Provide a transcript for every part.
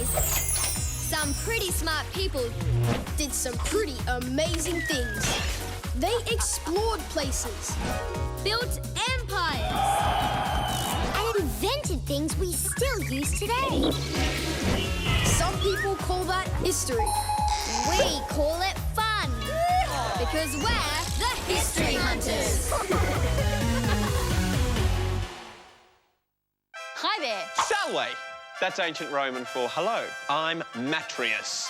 days, some pretty smart people did some pretty amazing things. They explored places, built empires, and invented things we still use today. Some people call that history. We call it fun. Because we're the History Hunters. Hi there. Salve! That's ancient Roman for hello. I'm Matrius.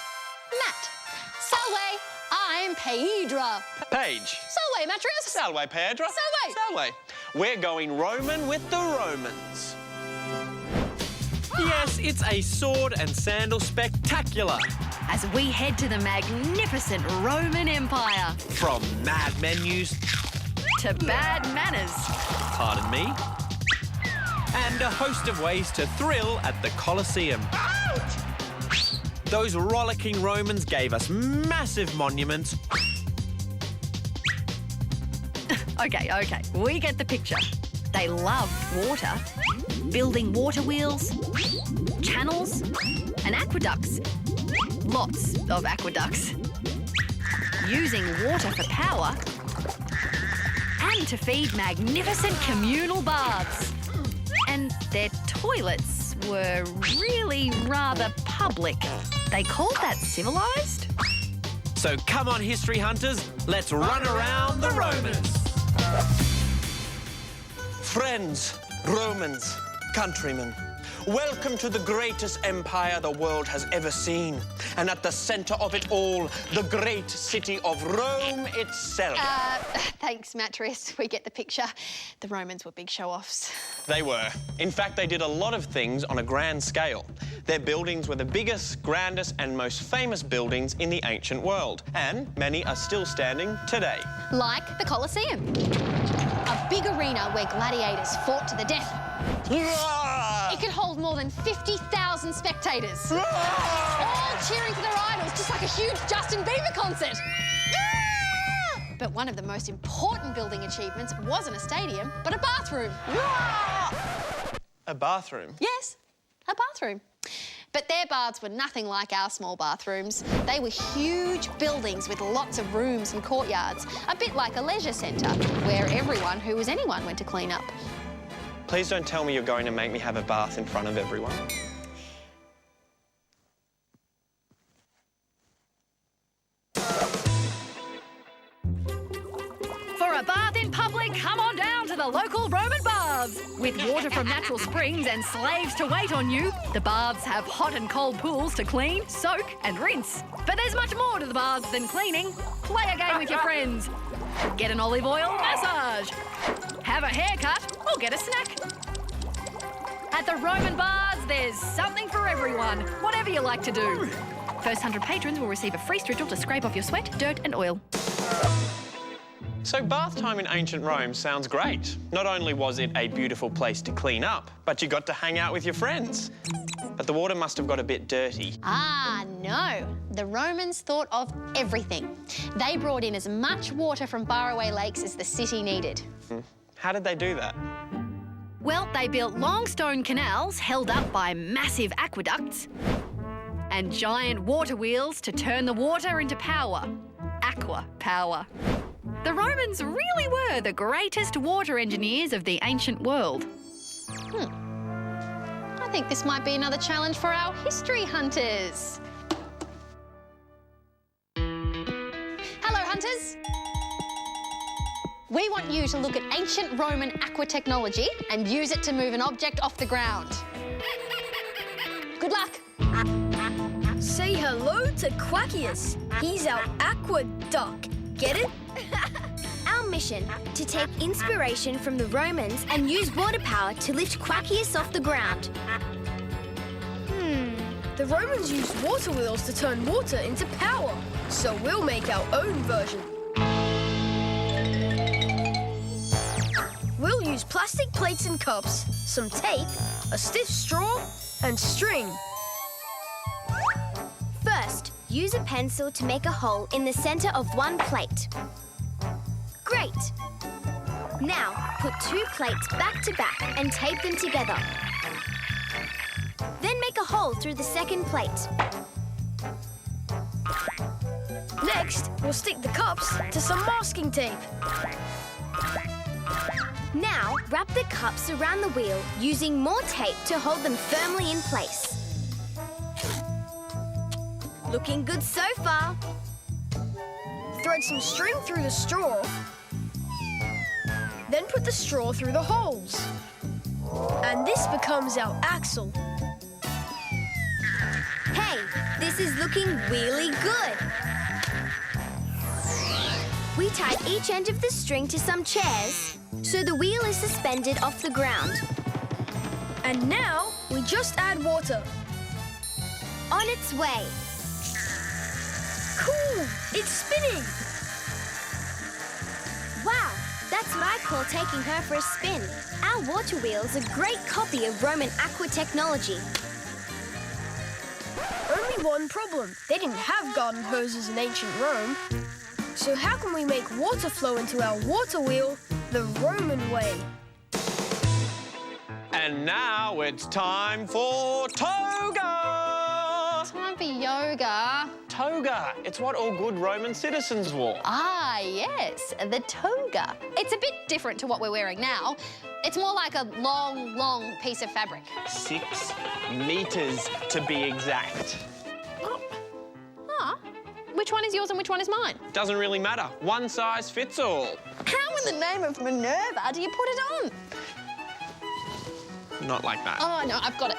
Matt. Salve. I'm Pedra. Paige. Salve, Matrius. Salve, Pedra. Salve. Salve. We're going Roman with the Romans. Yes, it's a sword and sandal spectacular. As we head to the magnificent Roman Empire. From mad menus To bad manners. pardon me, and a host of ways to thrill at the Colosseum. Ouch! Those rollicking Romans gave us massive monuments. Okay, we get the picture. They loved water, building water wheels, channels, and aqueducts. Lots of aqueducts. Using water for power and to feed magnificent communal baths. And their toilets were really rather public. They called that civilised? So come on, history hunters, let's run around the Romans. Friends, Romans, countrymen, welcome to the greatest empire the world has ever seen. And at the centre of it all, the great city of Rome itself. Thanks, Matrius. We get the picture. The Romans were big show-offs. They were. In fact, they did a lot of things on a grand scale. Their buildings were the biggest, grandest and most famous buildings in the ancient world. And many are still standing today. Like the Colosseum. A big arena where gladiators fought to the death. It could hold more than 50,000 spectators. All cheering for their idols, just like a huge Justin Bieber concert. But one of the most important building achievements wasn't a stadium, but a bathroom. A bathroom? Yes, a bathroom. But their baths were nothing like our small bathrooms. They were huge buildings with lots of rooms and courtyards, a bit like a leisure centre, where everyone who was anyone went to clean up. Please don't tell me you're going to make me have a bath in front of everyone. For a bath in public, come on down to the local Roman baths. With water from natural springs and slaves to wait on you, the baths have hot and cold pools to clean, soak and rinse. But there's much more to the baths than cleaning. Play a game with your friends. Get an olive oil massage. Have a haircut or get a snack. At the Roman baths, there's something for everyone, whatever you like to do. First 100 patrons will receive a free strigil to scrape off your sweat, dirt and oil. So bath time in ancient Rome sounds great. Not only was it a beautiful place to clean up, but you got to hang out with your friends. But the water must have got a bit dirty. Ah, no. The Romans thought of everything. They brought in as much water from faraway lakes as the city needed. How did they do that? Well, they built long stone canals held up by massive aqueducts and giant water wheels to turn the water into power. Aqua power. The Romans really were the greatest water engineers of the ancient world. I think this might be another challenge for our history hunters. Hello, hunters. We want you to look at ancient Roman aqua technology and use it to move an object off the ground. Good luck. Say hello to Quackius. He's our aqueduct. Get it? Our mission, to take inspiration from the Romans and use water power to lift Quackius off the ground. The Romans used water wheels to turn water into power, so we'll make our own version. We'll use plastic plates and cups, some tape, a stiff straw, and string. First, use a pencil to make a hole in the centre of one plate. Great! Now, put two plates back to back and tape them together. Then make a hole through the second plate. Next, we'll stick the cups to some masking tape. Now, wrap the cups around the wheel using more tape to hold them firmly in place. Looking good so far. Thread some string through the straw. Then put the straw through the holes. And this becomes our axle. Hey, this is looking really good. We tied each end of the string to some chairs, so the wheel is suspended off the ground. And now, we just add water. On its way. Cool! It's spinning! Wow, that's what I call taking her for a spin. Our water wheel's a great copy of Roman aqua technology. Only one problem. They didn't have garden hoses in ancient Rome. So how can we make water flow into our water wheel the Roman way? And now it's time for toga! Time for yoga. Toga. It's what all good Roman citizens wore. Ah, yes, the toga. It's a bit different to what we're wearing now. It's more like a long, long piece of fabric. 6 meters to be exact. Ah, which one is yours and which one is mine? Doesn't really matter. One size fits all. How in the name of Minerva do you put it on? Not like that. Oh, no, I've got it.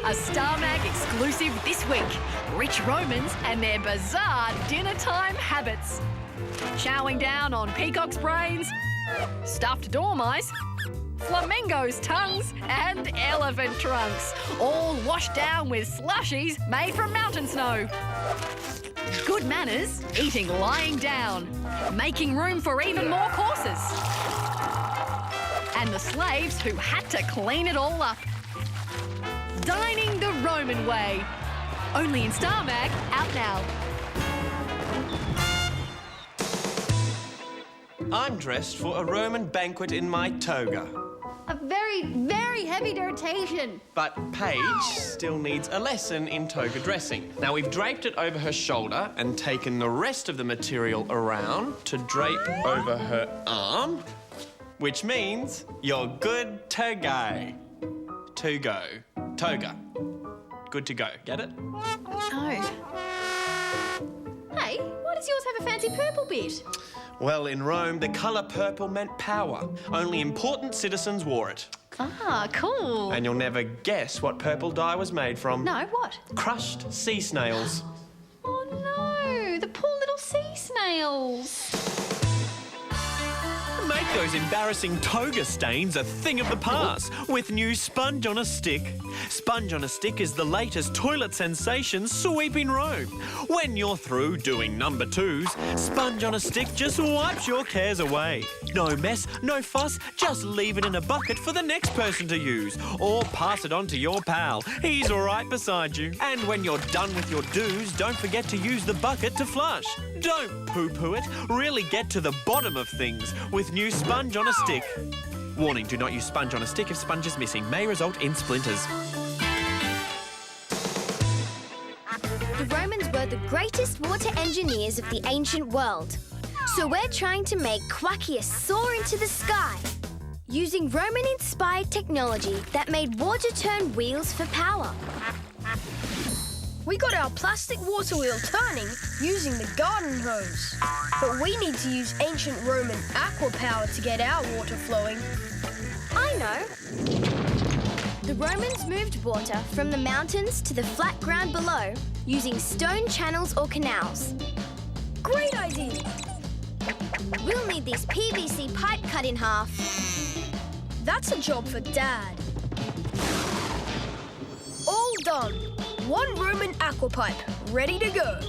A Star Mag exclusive this week. Rich Romans and their bizarre dinner time habits. Chowing down on peacock's brains, stuffed dormice, flamingos' tongues and elephant trunks, all washed down with slushies made from mountain snow. Good manners, eating lying down, making room for even more courses. And the slaves who had to clean it all up. Dining the Roman way. Only in Star Mag, out now. I'm dressed for a Roman banquet in my toga. A very, very heavy rotation. But Paige still needs a lesson in toga dressing. Now, we've draped it over her shoulder and taken the rest of the material around to drape over her arm, which means you're good to go. To go. Toga. Good to go. Get it? Oh. Hey, why does yours have a fancy purple bit? Well, in Rome, the colour purple meant power. Only important citizens wore it. Ah, cool. And you'll never guess what purple dye was made from. No, what? Crushed sea snails. Oh no, the poor little sea snails. Make those embarrassing toga stains a thing of the past with new Sponge on a Stick. Sponge on a Stick is the latest toilet sensation sweeping Rome. When you're through doing number 2s, Sponge on a Stick just wipes your cares away. No mess, no fuss, just leave it in a bucket for the next person to use. Or pass it on to your pal. He's right beside you. And when you're done with your do's, don't forget to use the bucket to flush. Don't poo-poo it. Really get to the bottom of things with new Sponge on a Stick. Warning, do not use sponge on a stick if sponge is missing. May result in splinters. The Romans were the greatest water engineers of the ancient world. So we're trying to make Quackius soar into the sky using Roman-inspired technology that made water turn wheels for power. We got our plastic water wheel turning using the garden hose. But we need to use ancient Roman aqua power to get our water flowing. I know. The Romans moved water from the mountains to the flat ground below using stone channels or canals. Great idea! We'll need this PVC pipe cut in half. That's a job for Dad. All done. One Roman aqua pipe, ready to go.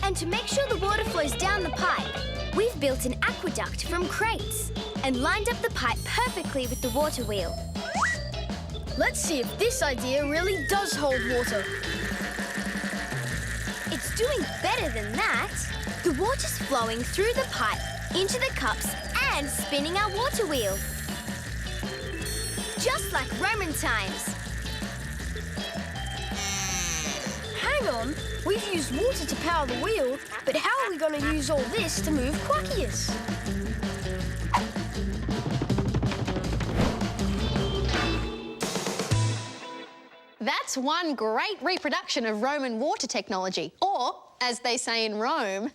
And to make sure the water flows down the pipe, we've built an aqueduct from crates and lined up the pipe perfectly with the water wheel. Let's see if this idea really does hold water. It's doing better than that. The water's flowing through the pipe, into the cups, and spinning our water wheel. just like Roman times. Hang on, we've used water to power the wheel, but how are we going to use all this to move Quackius? That's one great reproduction of Roman water technology, or, as they say in Rome,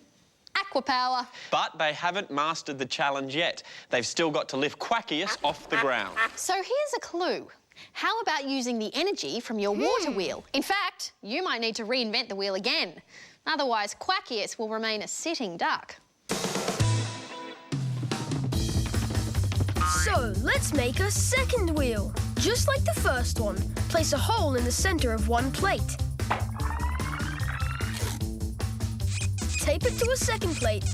aquapower. But they haven't mastered the challenge yet. They've still got to lift Quackius off the ground. So here's a clue. How about using the energy from your water wheel? In fact, you might need to reinvent the wheel again. Otherwise, Quackius will remain a sitting duck. So, let's make a second wheel. Just like the first one, place a hole in the center of one plate. Tape it to a second plate.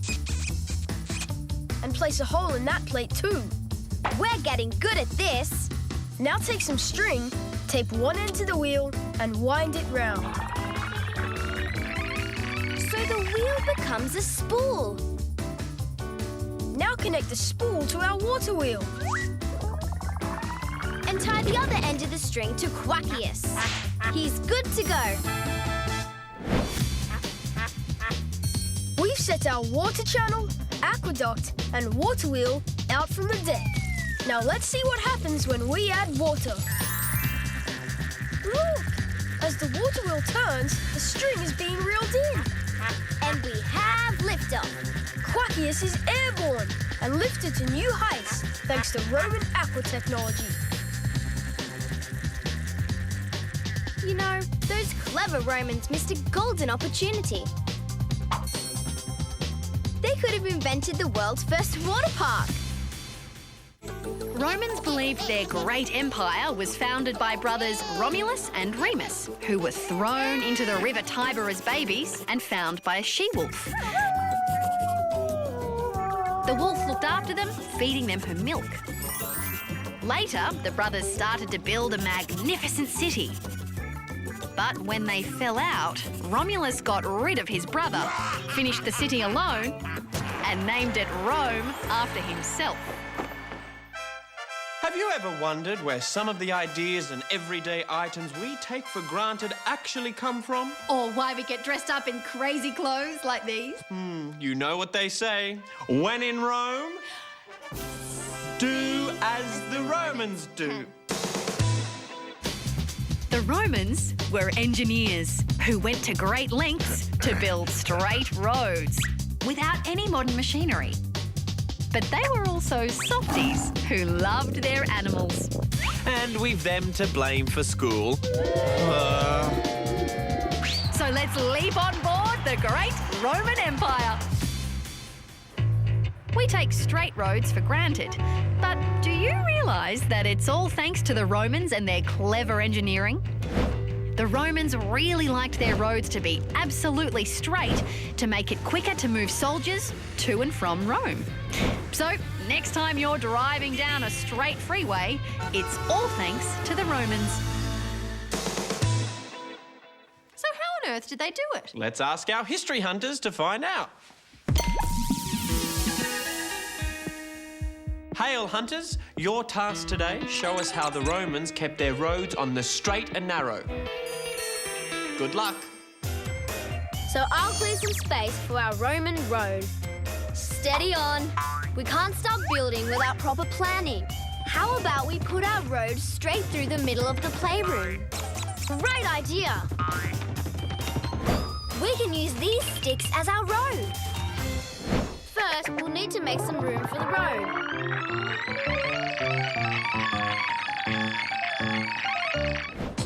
And place a hole in that plate too. We're getting good at this. Now take some string, tape one end to the wheel, and wind it round. So the wheel becomes a spool. Now connect the spool to our water wheel. And tie the other end of the string to Quackius. He's good to go. We've set our water channel, aqueduct, and water wheel out from the deck. Now let's see what happens when we add water. Look! As the water wheel turns, the string is being reeled in. And we have liftoff. Quackius is airborne and lifted to new heights thanks to Roman aqua technology. You know, those clever Romans missed a golden opportunity. They could have invented the world's first water park. Romans believed their great empire was founded by brothers Romulus and Remus, who were thrown into the river Tiber as babies and found by a she-wolf. The wolf looked after them, feeding them her milk. Later, the brothers started to build a magnificent city. But when they fell out, Romulus got rid of his brother, finished the city alone, and named it Rome after himself. Have you ever wondered where some of the ideas and everyday items we take for granted actually come from? Or why we get dressed up in crazy clothes like these? You know what they say. When in Rome, do as the Romans do. The Romans were engineers who went to great lengths to build straight roads without any modern machinery. But they were also softies who loved their animals. And we've them to blame for school. So let's leap on board the great Roman Empire. We take straight roads for granted, but do you realise that it's all thanks to the Romans and their clever engineering? The Romans really liked their roads to be absolutely straight to make it quicker to move soldiers to and from Rome. So, next time you're driving down a straight freeway, it's all thanks to the Romans. So how on earth did they do it? Let's ask our history hunters to find out. Hail, hunters! Your task today, show us how the Romans kept their roads on the straight and narrow. Good luck. So I'll clear some space for our Roman road. Steady on. We can't start building without proper planning. How about we put our road straight through the middle of the playroom? Great idea. We can use these sticks as our road. First, we'll need to make some room for the road.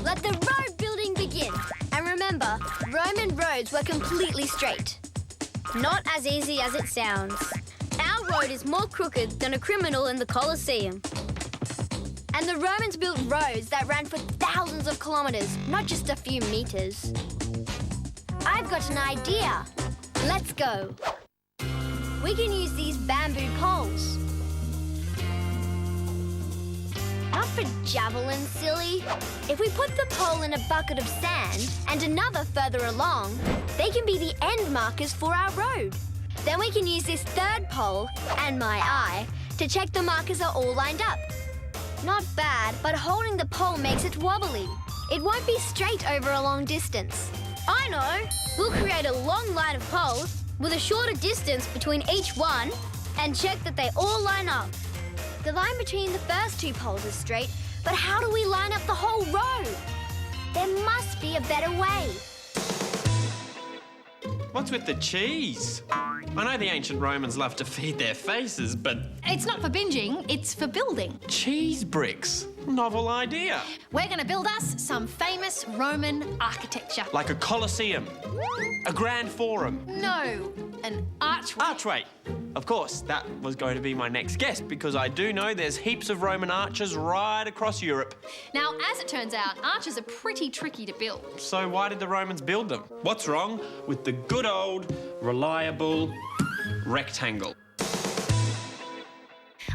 Let the road building begin. And remember, Roman roads were completely straight. Not as easy as it sounds. Our road is more crooked than a criminal in the Colosseum. And the Romans built roads that ran for thousands of kilometers, not just a few meters. I've got an idea. Let's go. We can use these bamboo poles. Not for javelins, silly. If we put the pole in a bucket of sand and another further along, they can be the end markers for our road. Then we can use this third pole and my eye to check the markers are all lined up. Not bad, but holding the pole makes it wobbly. It won't be straight over a long distance. I know! We'll create a long line of poles with a shorter distance between each one and check that they all line up. The line between the first two poles is straight, but how do we line up the whole row? There must be a better way. What's with the cheese? I know the ancient Romans love to feed their faces, but It's not for binging, it's for building. cheese bricks? Novel idea. We're going to build us some famous Roman architecture. Like a Colosseum, a grand forum. No, an archway. Archway. Of course, that was going to be my next guess because I do know there's heaps of Roman arches right across Europe. Now, as it turns out, arches are pretty tricky to build. So why did the Romans build them? What's wrong with the good old, reliable rectangle?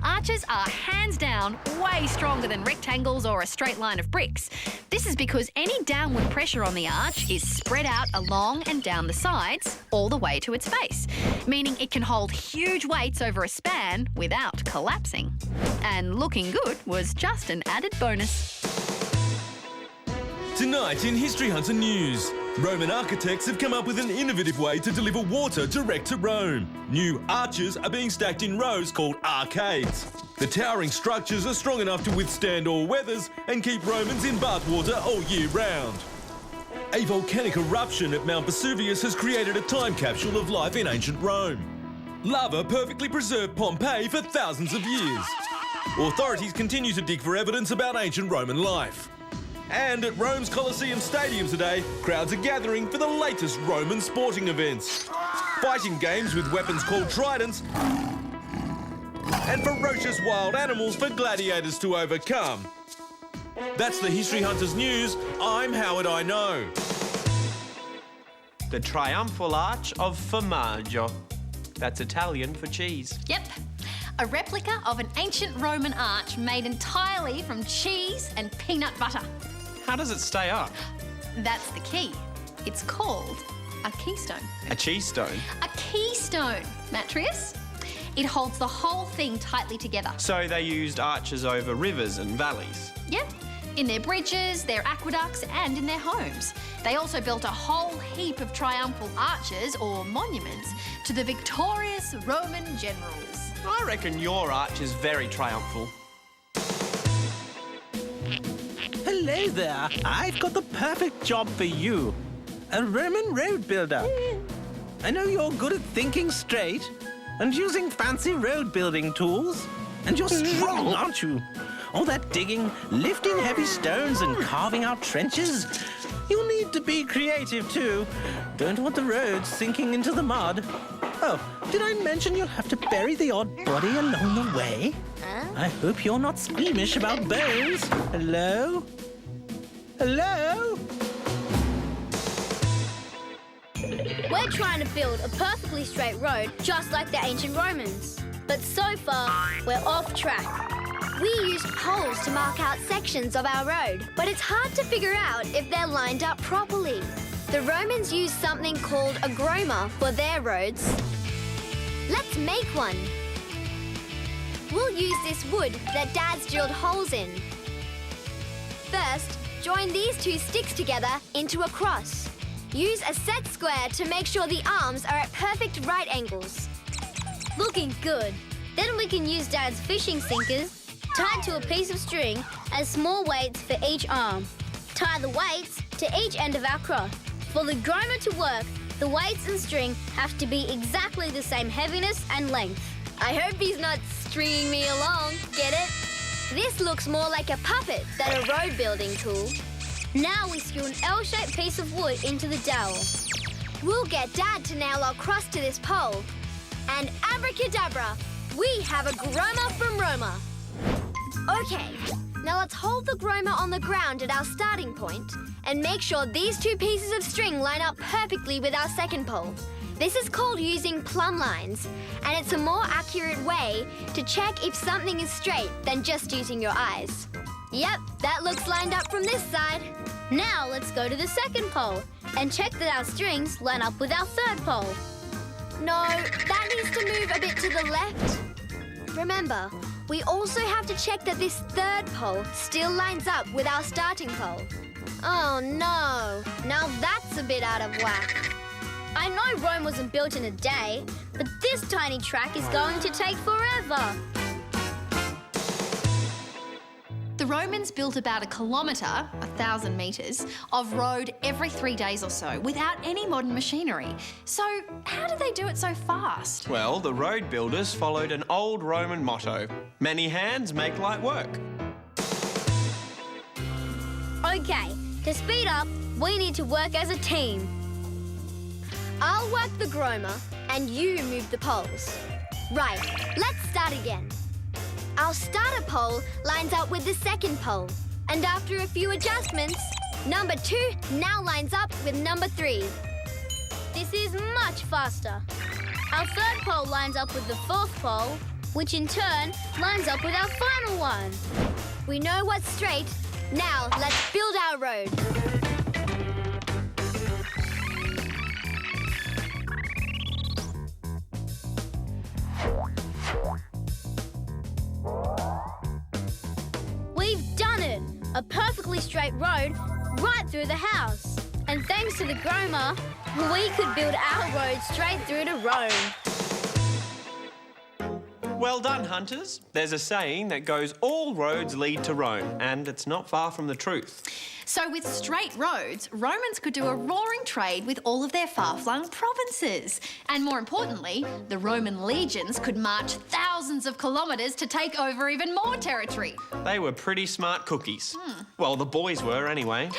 Arches are hands down way stronger than rectangles or a straight line of bricks. This is because any downward pressure on the arch is spread out along and down the sides all the way to its base, meaning it can hold huge weights over a span without collapsing. And looking good was just an added bonus. Tonight in History Hunter News, Roman architects have come up with an innovative way to deliver water direct to Rome. New arches are being stacked in rows called arcades. The towering structures are strong enough to withstand all weathers and keep Romans in bathwater all year round. A volcanic eruption at Mount Vesuvius has created a time capsule of life in ancient Rome. Lava perfectly preserved Pompeii for thousands of years. Authorities continue to dig for evidence about ancient Roman life. And at Rome's Colosseum Stadium today, crowds are gathering for the latest Roman sporting events. Fighting games with weapons called tridents and ferocious wild animals for gladiators to overcome. That's the History Hunters News. I'm Howard I Know. The Triumphal Arch of Formaggio. That's Italian for cheese. Yep, a replica of an ancient Roman arch made entirely from cheese and peanut butter. How does it stay up? That's the key. It's called a keystone. A cheese stone. A keystone, Matrius. It holds the whole thing tightly together. So they used arches over rivers and valleys. Yep, in their bridges, their aqueducts, and in their homes. They also built a whole heap of triumphal arches, or monuments, to the victorious Roman generals. I reckon your arch is very triumphal. Hello there. I've got the perfect job for you. A Roman road builder. I know you're good at thinking straight and using fancy road building tools. And you're strong, aren't you? All that digging, lifting heavy stones and carving out trenches. You'll need to be creative too. Don't want the roads sinking into the mud. Oh, did I mention you'll have to bury the odd body along the way? I hope you're not squeamish about bones. Hello? Hello? We're trying to build a perfectly straight road just like the ancient Romans. But so far, we're off track. We use poles to mark out sections of our road, but it's hard to figure out if they're lined up properly. The Romans used something called a groma for their roads. Let's make one. We'll use this wood that Dad's drilled holes in. First, join these two sticks together into a cross. Use a set square to make sure the arms are at perfect right angles. Looking good. Then we can use Dad's fishing sinkers tied to a piece of string as small weights for each arm. Tie the weights to each end of our cross. For the groma to work, the weights and string have to be exactly the same heaviness and length. I hope he's not stringing me along, get it? This looks more like a puppet than a road building tool. Now we screw an L-shaped piece of wood into the dowel. We'll get Dad to nail our cross to this pole. And abracadabra, we have a groma from Roma. Okay, now let's hold the groma on the ground at our starting point and make sure these two pieces of string line up perfectly with our second pole. This is called using plumb lines, and it's a more accurate way to check if something is straight than just using your eyes. Yep, that looks lined up from this side. Now let's go to the second pole and check that our strings line up with our third pole. No, that needs to move a bit to the left. Remember, We also have to check that this third pole still lines up with our starting pole. Oh no, now that's a bit out of whack. I know Rome wasn't built in a day, but this tiny track is going to take forever. The Romans built about 1 kilometre, 1,000 metres, of road every 3 days or so without any modern machinery. So how did they do it so fast? Well, the road builders followed an old Roman motto: many hands make light work. Okay, to speed up, we need to work as a team. I'll work the Groma and you move the poles. Right, let's start again. Our starter pole lines up with the second pole. And after a few adjustments, number 2 now lines up with number 3. This is much faster. Our third pole lines up with the fourth pole, which in turn lines up with our final one. We know what's straight. Now let's build our road. We've done it! A perfectly straight road right through the house. And thanks to the Groma, we could build our road straight through to Rome. Well done, hunters. There's a saying that goes, all roads lead to Rome, and it's not far from the truth. So with straight roads, Romans could do a roaring trade with all of their far-flung provinces. And more importantly, the Roman legions could march thousands of kilometres to take over even more territory. They were pretty smart cookies. Well, the boys were anyway.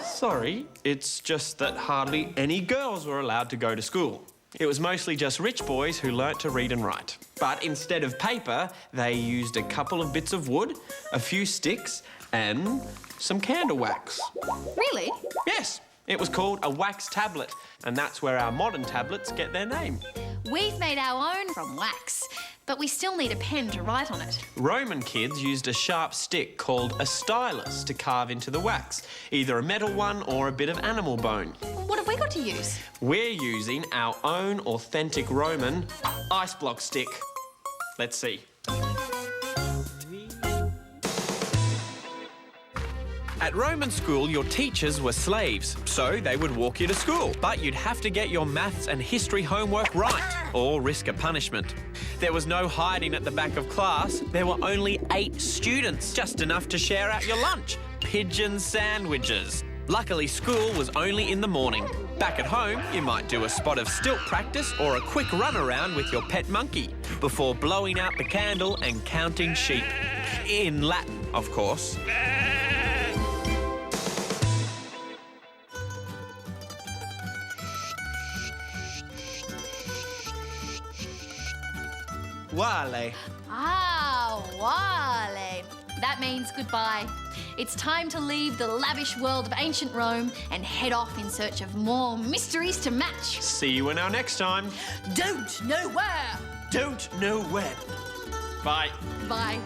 Sorry, it's just that hardly any girls were allowed to go to school. It was mostly just rich boys who learnt to read and write. But instead of paper, they used a couple of bits of wood, a few sticks, and some candle wax. Really? Yes, it was called a wax tablet, and that's where our modern tablets get their name. We've made our own from wax, but we still need a pen to write on it. Roman kids used a sharp stick called a stylus to carve into the wax, either a metal one or a bit of animal bone. What have we got to use? We're using our own authentic Roman ice block stick. Let's see. At Roman school, your teachers were slaves, so they would walk you to school. But you'd have to get your maths and history homework right, or risk a punishment. There was no hiding at the back of class. There were only 8 students, just enough to share out your lunch. Pigeon sandwiches. Luckily, school was only in the morning. Back at home, you might do a spot of stilt practice or a quick run around with your pet monkey before blowing out the candle and counting sheep. In Latin, of course. Wale. Ah, Wale. That means goodbye. It's time to leave the lavish world of ancient Rome and head off in search of more mysteries to match. See you in our next time. Don't know where. Don't know when. Bye. Bye.